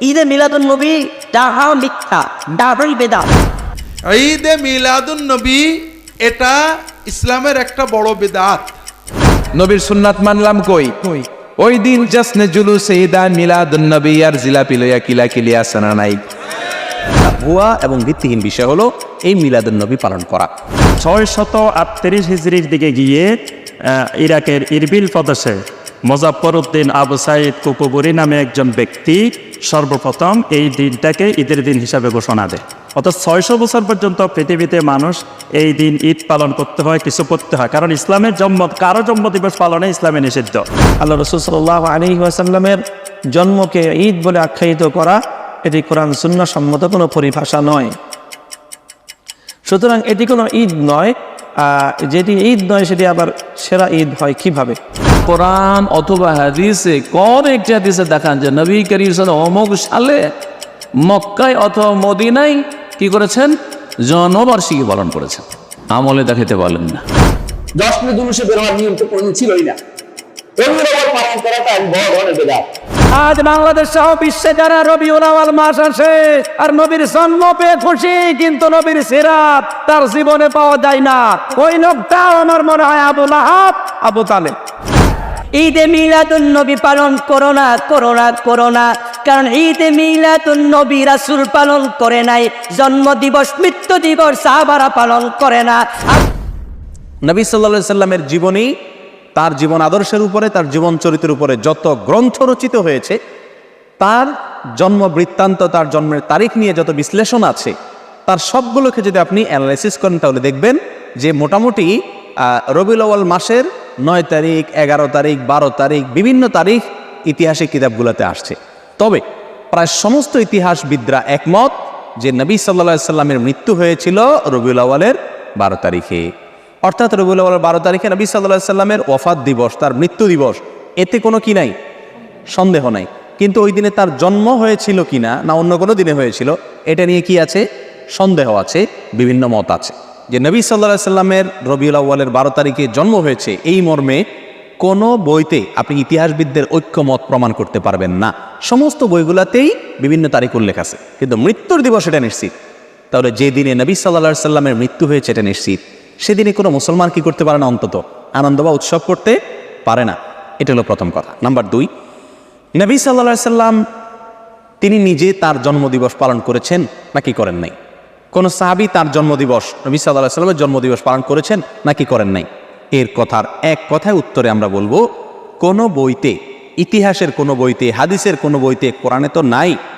ঈদে মিলাদুন নবী ডাহা মিথ্যা, ডাবল বেদাত। ঈদে মিলাদুন নবী এটা ইসলামের একটা বড় বেদাত। নবীর সুন্নাত মানলাম কই? ওই দিন জাসনে জুলুসে ঈদা মিলাদুন নবী আর জিলাপি লইয়া কিলাকিলি আসানা নাই। ভুয়া এবং ভিত্তিহীন বিষয় হলো এই মিলাদুন নবী পালন করা। 638 হিজরির দিকে গিয়ে ইরাকের ইরবিল প্রদেশে মুজাফফর উদ্দিন আবু সাইদ কুকুবুরি নামে একজন ব্যক্তি সর্বপ্রথম এই দিনটাকে ঈদের দিন হিসাবে ঘোষণা দেয়। অর্থাৎ 600 বছর পর্যন্ত পৃথিবীতে মানুষ এই দিন ঈদ পালন করতে হয়, কিছু করতে হয়, কারণ ইসলামের কারো জন্ম দিবস পালনে ইসলামে নিষিদ্ধ। আল্লাহ রাসূল সাল্লাল্লাহু আলাইহি ওয়াসাল্লামের জন্মকে ঈদ বলে আখ্যায়িত করা এটি কোরআন সুন্নাহ সম্মত কোনো পরিভাষা নয়। সুতরাং এটি কোনো ঈদ নয়। যেটি ঈদ নয় সেটি আবার সেরা ঈদ হয় কিভাবে? কোরআন অথবা হাদিসে কোন একটি হাদিসে দেখান যে নবী করিম সাল্লাল্লাহু অমুক সালে মক্কায় অথবা মদিনায় কি করেছেন? জন্মবার্ষিকী পালন করেছেন। আমলে দেখাতে বলেন না। জশ্নে জুলুসে বের হওয়ার নিয়ম তো কোনদিন ছিলই না। রবিউল আউয়াল পালন করাটা এক বড় ধরনের বেদাত। আজ বাংলাদেশ সহ বিশ্বে যারা রবিউল আউয়াল মাস আসে আর নবীর জন্ম পেয়ে খুশি, কিন্তু নবীর সিরাত তার জীবনে পাওয়া যায় না। ওই লোকটাও আমার মনে হয় আবু লাহাব, আবু তালেব। ঈদে মিলাদুন নবী পালন করো না, করো না, করো না, কারণ ঈদে মিলাদুন নবী রাসূল পালন করে নাই, জন্ম দিবস মৃত্যু দিবস সাহাবারা পালন করে না। নবী সাল্লাল্লাহু আলাইহি সাল্লামের জীবনী, তার জীবন আদর্শের উপরে, তার জীবন চরিত্রের উপরে যত গ্রন্থ রচিত হয়েছে, তার জন্ম বৃত্তান্ত, তার জন্মের তারিখ নিয়ে যত বিশ্লেষণ আছে, তার সবগুলোকে যদি আপনি অ্যানালাইসিস করেন তাহলে দেখবেন যে মোটামুটি রবিউল আউয়াল মাসের 9 তারিখ, 11 তারিখ, 12 তারিখ, বিভিন্ন তারিখ ইতিহাসের কিতাবগুলোতে আসছে। তবে প্রায় সমস্ত ইতিহাসবিদরা একমত যে নবী সাল্লাল্লাহু আলাইহি সাল্লামের মৃত্যু হয়েছিল রবিউল আউয়ালের 12 তারিখে। অর্থাৎ রবিউল আউয়ালের 12 তারিখে নবী সাল্লাল্লাহু আলাইহি সাল্লামের ওয়াফাত দিবস, তার মৃত্যু দিবস, এতে কোনো কি নাই, সন্দেহ নাই। কিন্তু ওই দিনে তার জন্ম হয়েছিল কিনা না অন্য কোনো দিনে হয়েছিল, এটা নিয়ে কি আছে? সন্দেহ আছে, বিভিন্ন মত আছে। যে নবী সাল্লাল্লাহু আলাইহি সাল্লামের রবিউল আউয়ালের 12 তারিখে জন্ম হয়েছে এই মর্মে কোনো বইতে আপনি ইতিহাসবিদদের ঐক্যমত প্রমাণ করতে পারবেন না। সমস্ত বইগুলোতেই বিভিন্ন তারিখ উল্লেখ আছে, কিন্তু মৃত্যুর দিবস এটা নিশ্চিত। তাহলে যে দিনে নবী সাল্লাল্লাহু আলাইহি সাল্লামের মৃত্যু হয়েছে এটা নিশ্চিত, সেদিনে কোনো মুসলমান কি করতে পারে না? অন্তত আনন্দ বা উৎসব করতে পারে না। এটা হলো প্রথম কথা। নাম্বার 2, নবী সাল্লাল্লাহু আলাইহি সাল্লাম তিনি নিজে তার জন্মদিবস পালন করেছেন নাকি করেন নাই? কোন সাহাবী তার জন্মদিবস, নবী সাল্লাল্লাহু আলাইহি সাল্লামের জন্মদিবস পালন করেছেন নাকি করেন নাই? এর কথার এক কথায় উত্তরে আমরা বলবো, কোনো বইতে, ইতিহাসের কোনো বইতে, হাদিসের কোনো বইতে, কোরআনে তো নাই